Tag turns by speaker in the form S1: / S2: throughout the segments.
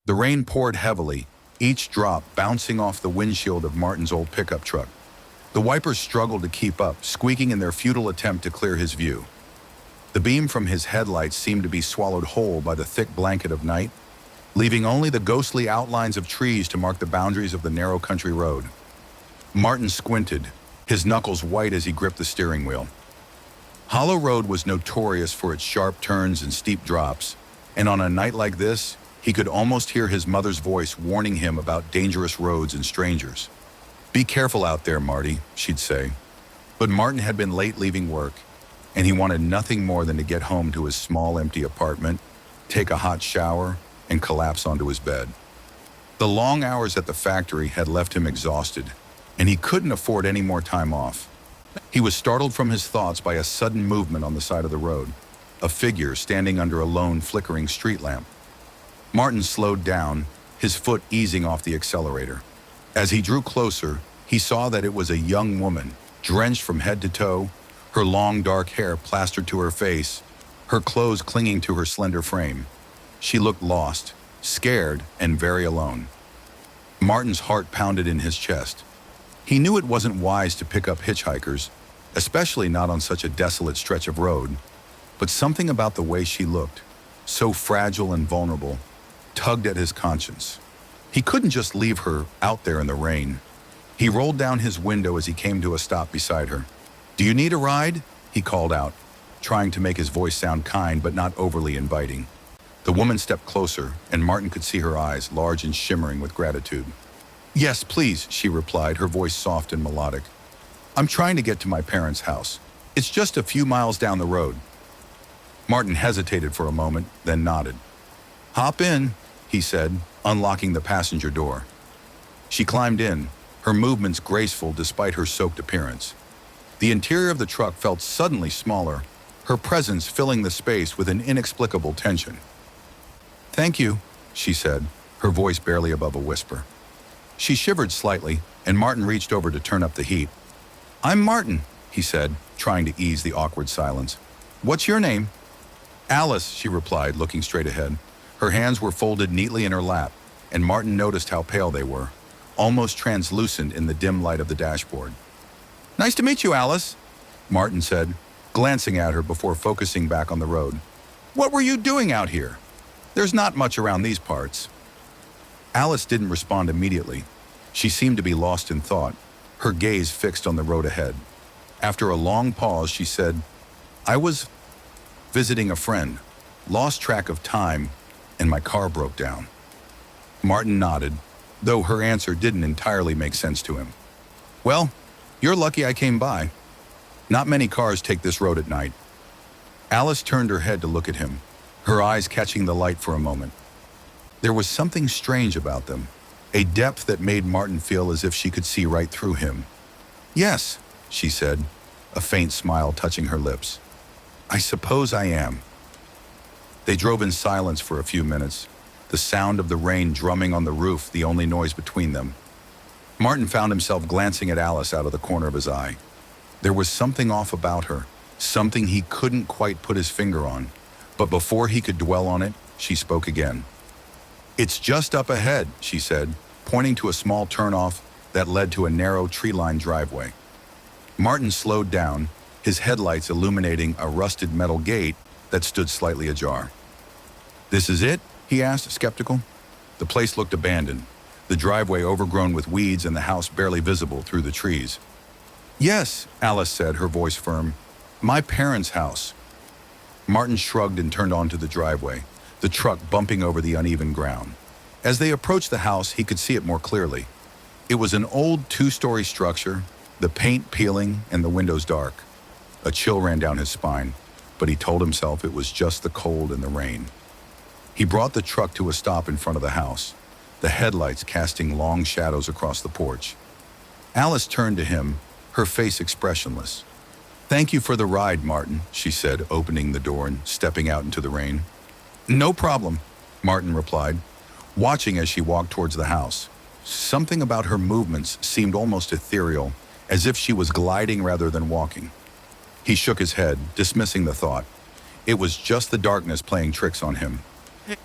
S1: The rain poured heavily, each drop bouncing off the windshield of Martin's old pickup truck. The wipers struggled to keep up, squeaking in their futile attempt to clear his view. The beam from his headlights seemed to be swallowed whole by the thick blanket of night, leaving only the ghostly outlines of trees to mark the boundaries of the narrow country road. Martin squinted, his knuckles white as he gripped the steering wheel. Hollow Road was notorious for its sharp turns and steep drops, and on a night like this, he could almost hear his mother's voice warning him about dangerous roads and strangers. "Be careful out there, Marty," she'd say. But Martin had been late leaving work, and he wanted nothing more than to get home to his small, empty apartment, take a hot shower, and collapse onto his bed. The long hours at the factory had left him exhausted, and he couldn't afford any more time off. He was startled from his thoughts by a sudden movement on the side of the road, a figure standing under a lone, flickering street lamp. Martin slowed down, his foot easing off the accelerator. As he drew closer, he saw that it was a young woman, drenched from head to toe, her long dark hair plastered to her face, her clothes clinging to her slender frame. She looked lost, scared, and very alone. Martin's heart pounded in his chest. He knew it wasn't wise to pick up hitchhikers, especially not on such a desolate stretch of road, but something about the way she looked, so fragile and vulnerable, tugged at his conscience. He couldn't just leave her out there in the rain. He rolled down his window as he came to a stop beside her. "Do you need a ride?" he called out, trying to make his voice sound kind but not overly inviting. The woman stepped closer, and Martin could see her eyes, large and shimmering with gratitude. "Yes, please," she replied, her voice soft and melodic. "I'm trying to get to my parents' house. It's just a few miles down the road." Martin hesitated for a moment, then nodded. "Hop in," he said, unlocking the passenger door. She climbed in, her movements graceful despite her soaked appearance. The interior of the truck felt suddenly smaller, her presence filling the space with an inexplicable tension. "Thank you," she said, her voice barely above a whisper. She shivered slightly, and Martin reached over to turn up the heat. "I'm Martin," he said, trying to ease the awkward silence. "What's your name?" "Alice," she replied, looking straight ahead. Her hands were folded neatly in her lap, and Martin noticed how pale they were, almost translucent in the dim light of the dashboard. "Nice to meet you, Alice," Martin said, glancing at her before focusing back on the road. "What were you doing out here? There's not much around these parts." Alice didn't respond immediately. She seemed to be lost in thought, her gaze fixed on the road ahead. After a long pause, she said, "I was visiting a friend, lost track of time, and my car broke down." Martin nodded, though her answer didn't entirely make sense to him. "Well, you're lucky I came by. Not many cars take this road at night." Alice turned her head to look at him, her eyes catching the light for a moment. There was something strange about them, a depth that made Martin feel as if she could see right through him. "Yes," she said, a faint smile touching her lips. "I suppose I am." They drove in silence for a few minutes, the sound of the rain drumming on the roof the only noise between them. Martin found himself glancing at Alice out of the corner of his eye. There was something off about her, something he couldn't quite put his finger on, but before he could dwell on it, she spoke again. "It's just up ahead," she said, pointing to a small turnoff that led to a narrow tree-lined driveway. Martin slowed down, his headlights illuminating a rusted metal gate that stood slightly ajar. "This is it?" he asked, skeptical. The place looked abandoned, the driveway overgrown with weeds and the house barely visible through the trees. "Yes," Alice said, her voice firm. "My parents' house." Martin shrugged and turned onto the driveway, the truck bumping over the uneven ground. As they approached the house, he could see it more clearly. It was an old two-story structure, the paint peeling and the windows dark. A chill ran down his spine, but he told himself it was just the cold and the rain. He brought the truck to a stop in front of the house, the headlights casting long shadows across the porch. Alice turned to him, her face expressionless. "Thank you for the ride, Martin," she said, opening the door and stepping out into the rain. "No problem," Martin replied, watching as she walked towards the house. Something about her movements seemed almost ethereal, as if she was gliding rather than walking. He shook his head, dismissing the thought. It was just the darkness playing tricks on him.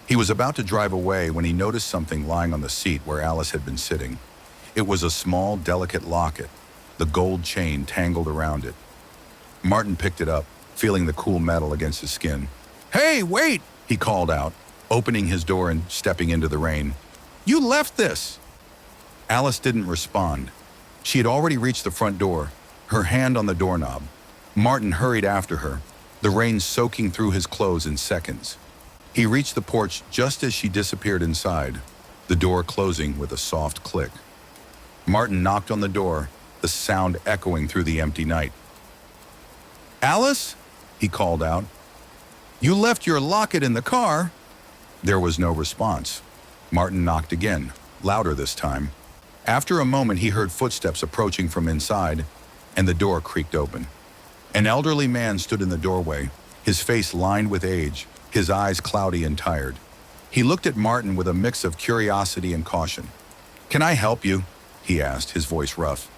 S1: He was about to drive away when he noticed something lying on the seat where Alice had been sitting. It was a small, delicate locket, the gold chain tangled around it. Martin picked it up, feeling the cool metal against his skin. "Hey, wait!" he called out, opening his door and stepping into the rain. "You left this!" Alice didn't respond. She had already reached the front door, her hand on the doorknob. Martin hurried after her, the rain soaking through his clothes in seconds. He reached the porch just as she disappeared inside, the door closing with a soft click. Martin knocked on the door, the sound echoing through the empty night. "Alice?" he called out. "You left your locket in the car." There was no response. Martin knocked again, louder this time. After a moment, he heard footsteps approaching from inside, and the door creaked open. An elderly man stood in the doorway, his face lined with age, his eyes cloudy and tired. He looked at Martin with a mix of curiosity and caution. "Can I help you?" he asked, his voice rough.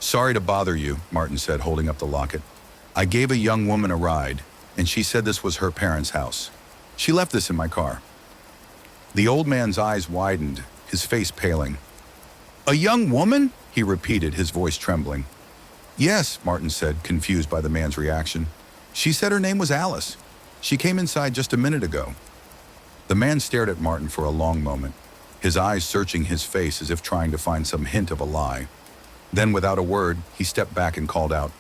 S1: "Sorry to bother you," Martin said, holding up the locket. "I gave a young woman a ride, and she said this was her parents' house. She left this in my car." The old man's eyes widened, his face paling. "A young woman?" he repeated, his voice trembling. "Yes," Martin said, confused by the man's reaction. "She said her name was Alice. She came inside just a minute ago." The man stared at Martin for a long moment, his eyes searching his face as if trying to find some hint of a lie. Then, without a word, he stepped back and called out,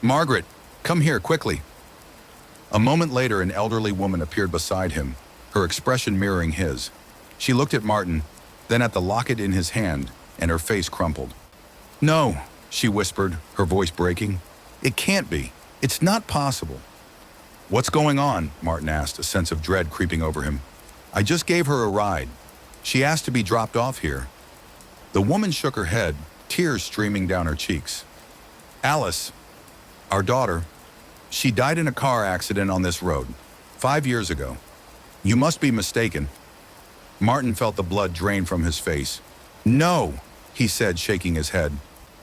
S1: "Margaret, come here quickly." A moment later, an elderly woman appeared beside him, her expression mirroring his. She looked at Martin, then at the locket in his hand, and her face crumpled. "No," she whispered, her voice breaking. "It can't be. It's not possible." "What's going on?" Martin asked, a sense of dread creeping over him. "I just gave her a ride. She asked to be dropped off here." The woman shook her head, tears streaming down her cheeks. "Alice, our daughter, she died in a car accident on this road, 5 years ago. You must be mistaken." Martin felt the blood drain from his face. "No," he said, shaking his head.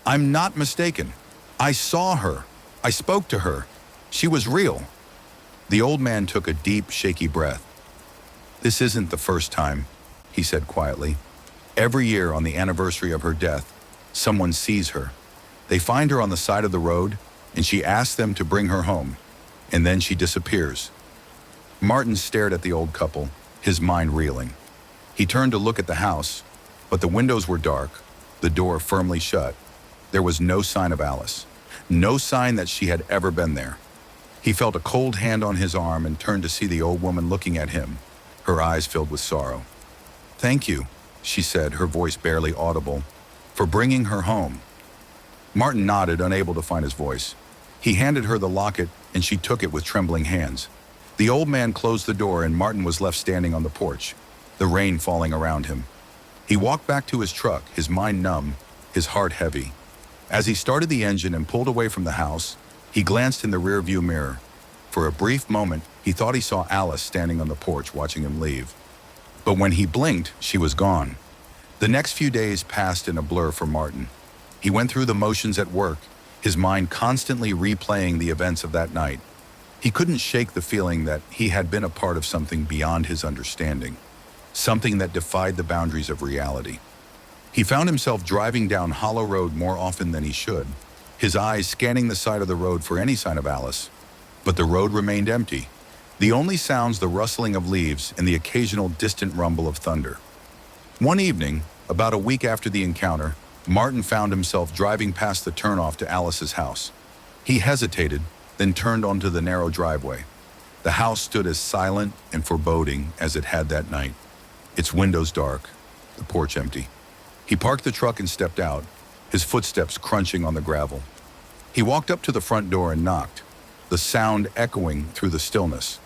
S1: "I'm not mistaken. I saw her. I spoke to her. She was real." The old man took a deep, shaky breath. "This isn't the first time," he said quietly. "Every year on the anniversary of her death, someone sees her. They find her on the side of the road, and she asks them to bring her home, and then she disappears." Martin stared at the old couple, his mind reeling. He turned to look at the house, but the windows were dark, the door firmly shut. There was no sign of Alice, no sign that she had ever been there. He felt a cold hand on his arm and turned to see the old woman looking at him, her eyes filled with sorrow. "Thank you," she said, her voice barely audible, "for bringing her home." Martin nodded, unable to find his voice. He handed her the locket, and she took it with trembling hands. The old man closed the door, and Martin was left standing on the porch, the rain falling around him. He walked back to his truck, his mind numb, his heart heavy. As he started the engine and pulled away from the house, he glanced in the rearview mirror. For a brief moment, he thought he saw Alice standing on the porch watching him leave. But when he blinked, she was gone. The next few days passed in a blur for Martin. He went through the motions at work, his mind constantly replaying the events of that night. He couldn't shake the feeling that he had been a part of something beyond his understanding, something that defied the boundaries of reality. He found himself driving down Hollow Road more often than he should, his eyes scanning the side of the road for any sign of Alice. But the road remained empty, the only sounds the rustling of leaves and the occasional distant rumble of thunder. One evening, about a week after the encounter, Martin found himself driving past the turnoff to Alice's house. He hesitated, then turned onto the narrow driveway. The house stood as silent and foreboding as it had that night, its windows dark, the porch empty. He parked the truck and stepped out, his footsteps crunching on the gravel. He walked up to the front door and knocked, the sound echoing through the stillness.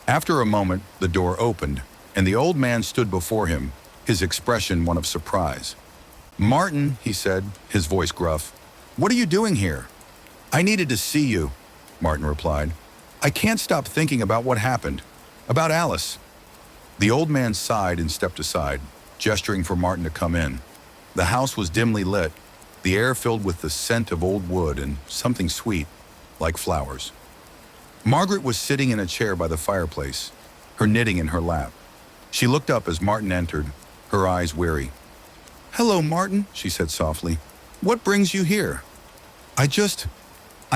S1: After a moment, the door opened, and the old man stood before him, his expression one of surprise. "Martin," he said, his voice gruff, "what are you doing here?" "I needed to see you," Martin replied. "I can't stop thinking about what happened, about Alice." The old man sighed and stepped aside, gesturing for Martin to come in. The house was dimly lit, the air filled with the scent of old wood and something sweet, like flowers. Margaret was sitting in a chair by the fireplace, her knitting in her lap. She looked up as Martin entered, her eyes weary. "Hello, Martin," she said softly. "What brings you here?" I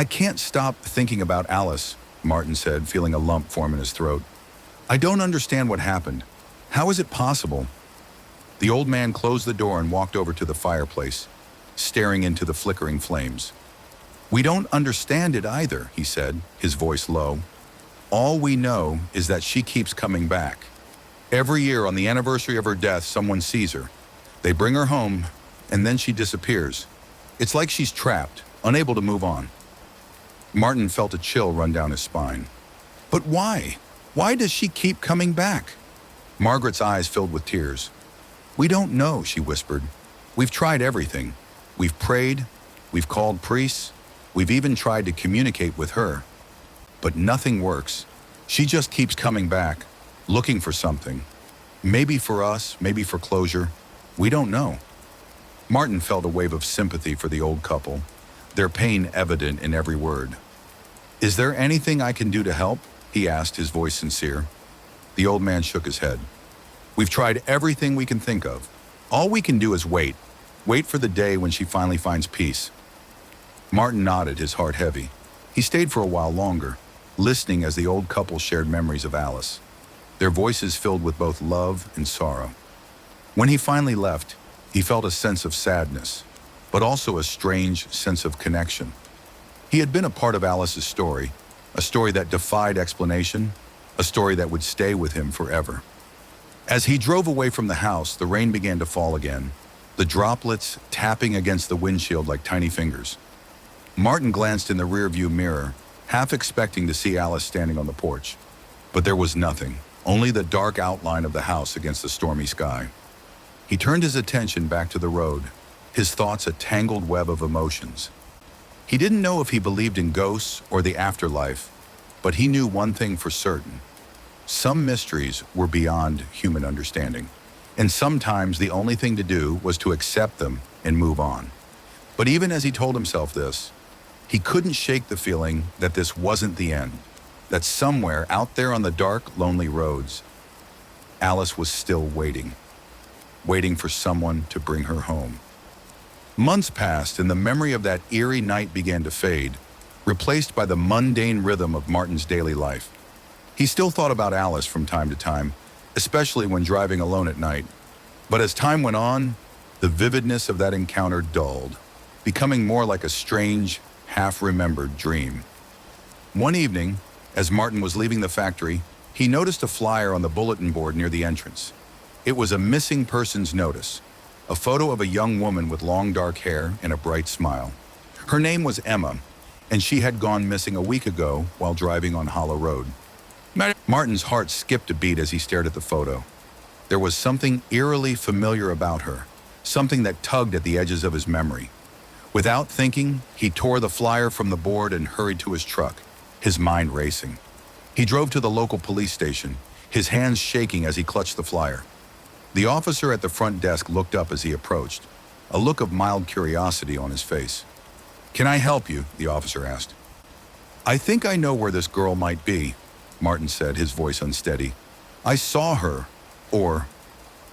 S1: can't stop thinking about Alice," Martin said, feeling a lump form in his throat. "I don't understand what happened. How is it possible?" The old man closed the door and walked over to the fireplace, staring into the flickering flames. "We don't understand it either," he said, his voice low. "All we know is that she keeps coming back. Every year on the anniversary of her death, someone sees her. They bring her home, and then she disappears. It's like she's trapped, unable to move on." Martin felt a chill run down his spine. "But why? Why does she keep coming back?" Margaret's eyes filled with tears. "We don't know," she whispered. "We've tried everything. We've prayed, we've called priests, we've even tried to communicate with her. But nothing works. She just keeps coming back, looking for something. Maybe for us, maybe for closure. We don't know." Martin felt a wave of sympathy for the old couple, their pain evident in every word. "Is there anything I can do to help?" he asked, his voice sincere. The old man shook his head. "We've tried everything we can think of. All we can do is wait for the day when she finally finds peace." Martin nodded, his heart heavy. He stayed for a while longer, listening as the old couple shared memories of Alice, their voices filled with both love and sorrow. When he finally left, he felt a sense of sadness, but also a strange sense of connection. He had been a part of Alice's story, a story that defied explanation, a story that would stay with him forever. As he drove away from the house, the rain began to fall again, the droplets tapping against the windshield like tiny fingers. Martin glanced in the rearview mirror, half expecting to see Alice standing on the porch. But there was nothing, only the dark outline of the house against the stormy sky. He turned his attention back to the road, his thoughts a tangled web of emotions. He didn't know if he believed in ghosts or the afterlife, but he knew one thing for certain. Some mysteries were beyond human understanding, and sometimes the only thing to do was to accept them and move on. But even as he told himself this, he couldn't shake the feeling that this wasn't the end, that somewhere out there on the dark, lonely roads, Alice was still waiting for someone to bring her home. Months passed, and the memory of that eerie night began to fade, replaced by the mundane rhythm of Martin's daily life. He still thought about Alice from time to time, especially when driving alone at night. But as time went on, the vividness of that encounter dulled, becoming more like a strange, half-remembered dream. One evening, as Martin was leaving the factory, he noticed a flyer on the bulletin board near the entrance. It was a missing persons notice, a photo of a young woman with long dark hair and a bright smile. Her name was Emma, and she had gone missing a week ago while driving on Hollow Road. Martin's heart skipped a beat as he stared at the photo. There was something eerily familiar about her, something that tugged at the edges of his memory. Without thinking, he tore the flyer from the board and hurried to his truck, his mind racing. He drove to the local police station, his hands shaking as he clutched the flyer. The officer at the front desk looked up as he approached, a look of mild curiosity on his face. "Can I help you?" the officer asked. "I think I know where this girl might be," Martin said, his voice unsteady. "I saw her, or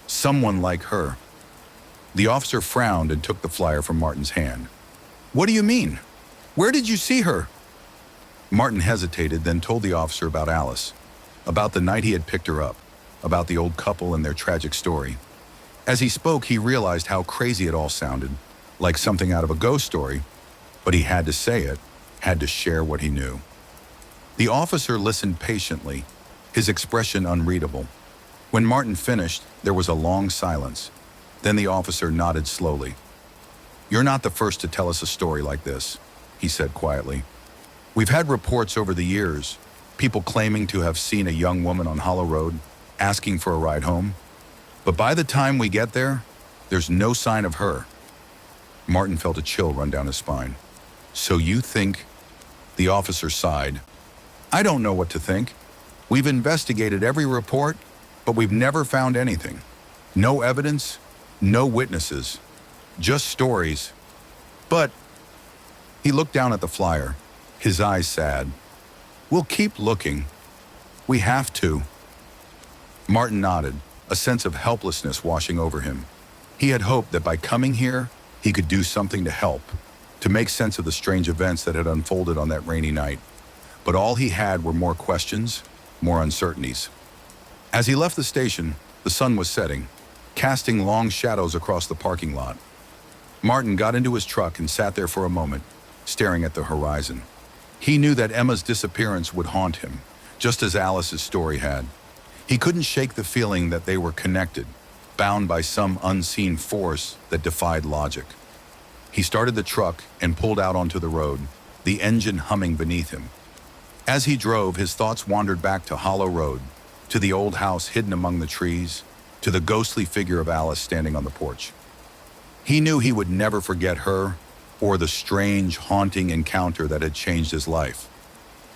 S1: someone like her." The officer frowned and took the flyer from Martin's hand. "What do you mean? Where did you see her?" Martin hesitated, then told the officer about Alice, about the night he had picked her up, about the old couple and their tragic story. As he spoke, he realized how crazy it all sounded, like something out of a ghost story, but he had to say it, had to share what he knew. The officer listened patiently, his expression unreadable. When Martin finished, there was a long silence. Then the officer nodded slowly. "You're not the first to tell us a story like this," he said quietly. "We've had reports over the years, people claiming to have seen a young woman on Hollow Road, asking for a ride home. But by the time we get there, there's no sign of her." Martin felt a chill run down his spine. "So you think—" The officer sighed. "I don't know what to think. We've investigated every report, but we've never found anything. No evidence, no witnesses, just stories. But—" He looked down at the flyer, his eyes sad. "We'll keep looking. We have to." Martin nodded, a sense of helplessness washing over him. He had hoped that by coming here, he could do something to help, to make sense of the strange events that had unfolded on that rainy night. But all he had were more questions, more uncertainties. As he left the station, the sun was setting, casting long shadows across the parking lot. Martin got into his truck and sat there for a moment, staring at the horizon. He knew that Emma's disappearance would haunt him, just as Alice's story had. He couldn't shake the feeling that they were connected, bound by some unseen force that defied logic. He started the truck and pulled out onto the road, the engine humming beneath him. As he drove, his thoughts wandered back to Hollow Road, to the old house hidden among the trees, to the ghostly figure of Alice standing on the porch. He knew he would never forget her or the strange, haunting encounter that had changed his life.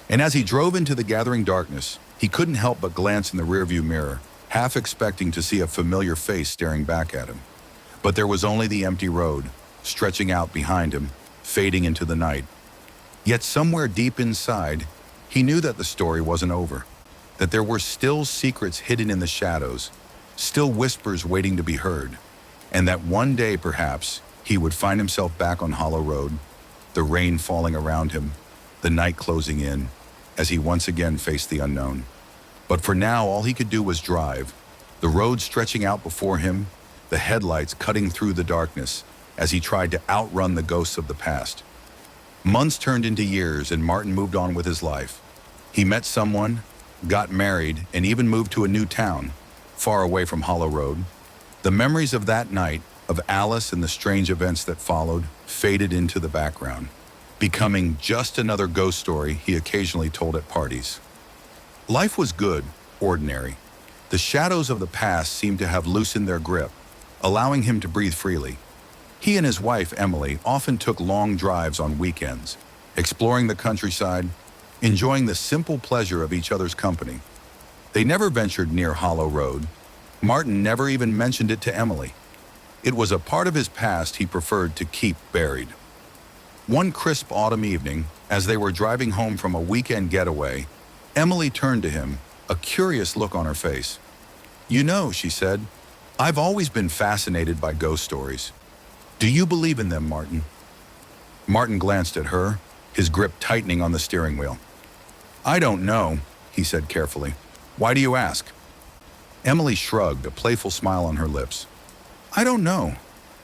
S1: And as he drove into the gathering darkness, he couldn't help but glance in the rearview mirror, half expecting to see a familiar face staring back at him. But there was only the empty road, stretching out behind him, fading into the night. Yet somewhere deep inside, he knew that the story wasn't over, that there were still secrets hidden in the shadows, still whispers waiting to be heard, and that one day, perhaps, he would find himself back on Hollow Road, the rain falling around him, the night closing in, as he once again faced the unknown. But for now, all he could do was drive, the road stretching out before him, the headlights cutting through the darkness as he tried to outrun the ghosts of the past. Months turned into years, and Martin moved on with his life. He met someone, got married, and even moved to a new town, far away from Hollow Road. The memories of that night, of Alice and the strange events that followed, faded into the background, becoming just another ghost story he occasionally told at parties. Life was good, ordinary. The shadows of the past seemed to have loosened their grip, allowing him to breathe freely. He and his wife, Emily, often took long drives on weekends, exploring the countryside, enjoying the simple pleasure of each other's company. They never ventured near Hollow Road. Martin never even mentioned it to Emily. It was a part of his past he preferred to keep buried. One crisp autumn evening, as they were driving home from a weekend getaway, Emily turned to him, a curious look on her face. "You know," she said, "I've always been fascinated by ghost stories. Do you believe in them, Martin?" Martin glanced at her, his grip tightening on the steering wheel. "I don't know," he said carefully. "Why do you ask?" Emily shrugged, a playful smile on her lips. "I don't know.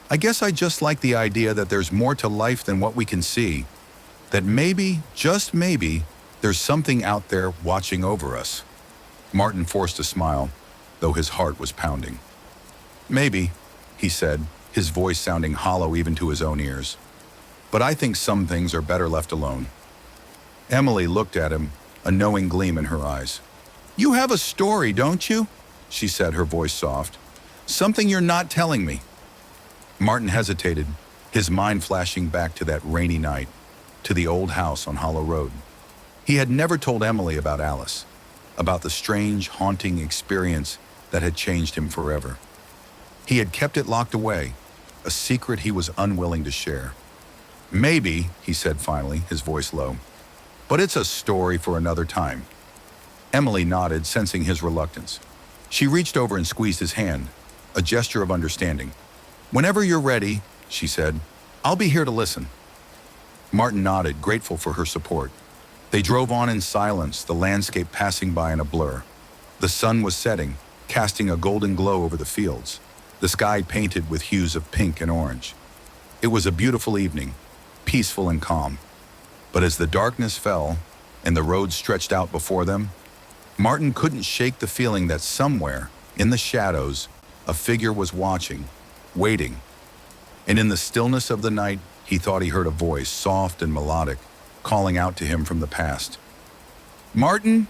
S1: I guess I just like the idea that there's more to life than what we can see. That maybe, just maybe, there's something out there watching over us." Martin forced a smile, though his heart was pounding. "Maybe," he said, his voice sounding hollow even to his own ears. "But I think some things are better left alone." Emily looked at him, a knowing gleam in her eyes. "You have a story, don't you?" she said, her voice soft. "Something you're not telling me." Martin hesitated, his mind flashing back to that rainy night, to the old house on Hollow Road. He had never told Emily about Alice, about the strange, haunting experience that had changed him forever. He had kept it locked away, a secret he was unwilling to share. "Maybe," he said finally, his voice low, "but it's a story for another time." Emily nodded, sensing his reluctance. She reached over and squeezed his hand, a gesture of understanding. "Whenever you're ready," she said, "I'll be here to listen." Martin nodded, grateful for her support. They drove on in silence, the landscape passing by in a blur. The sun was setting, casting a golden glow over the fields, the sky painted with hues of pink and orange. It was a beautiful evening, peaceful and calm. But as the darkness fell and the road stretched out before them, Martin couldn't shake the feeling that somewhere, in the shadows, a figure was watching, waiting. And in the stillness of the night, he thought he heard a voice, soft and melodic, calling out to him from the past. "Martin?"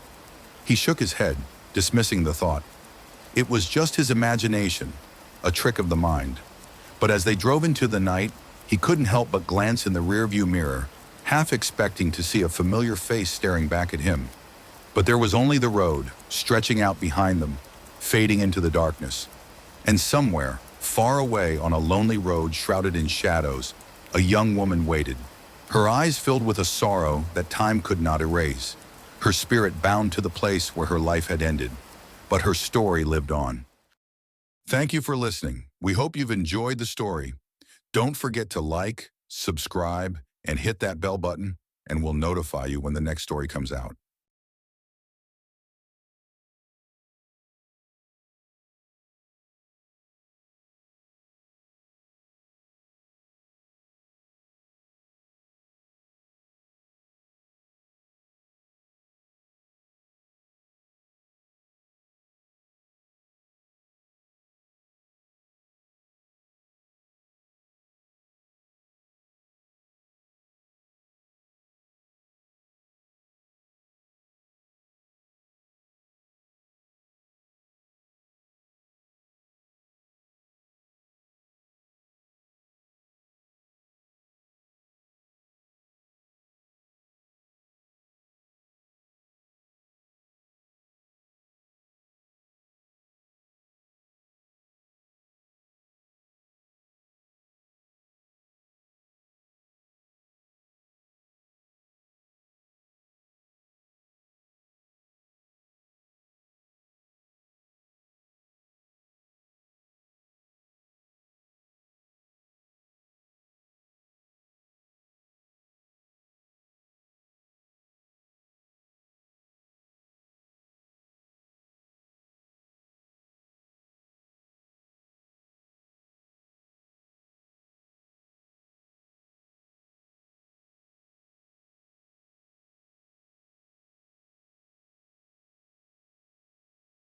S1: He shook his head, dismissing the thought. It was just his imagination, a trick of the mind. But as they drove into the night, he couldn't help but glance in the rearview mirror, half expecting to see a familiar face staring back at him. But there was only the road, stretching out behind them, fading into the darkness. And somewhere, far away on a lonely road shrouded in shadows, a young woman waited, her eyes filled with a sorrow that time could not erase, her spirit bound to the place where her life had ended. But her story lived on. Thank you for listening. We hope you've enjoyed the story. Don't forget to like, subscribe, and hit that bell button, and we'll notify you when the next story comes out.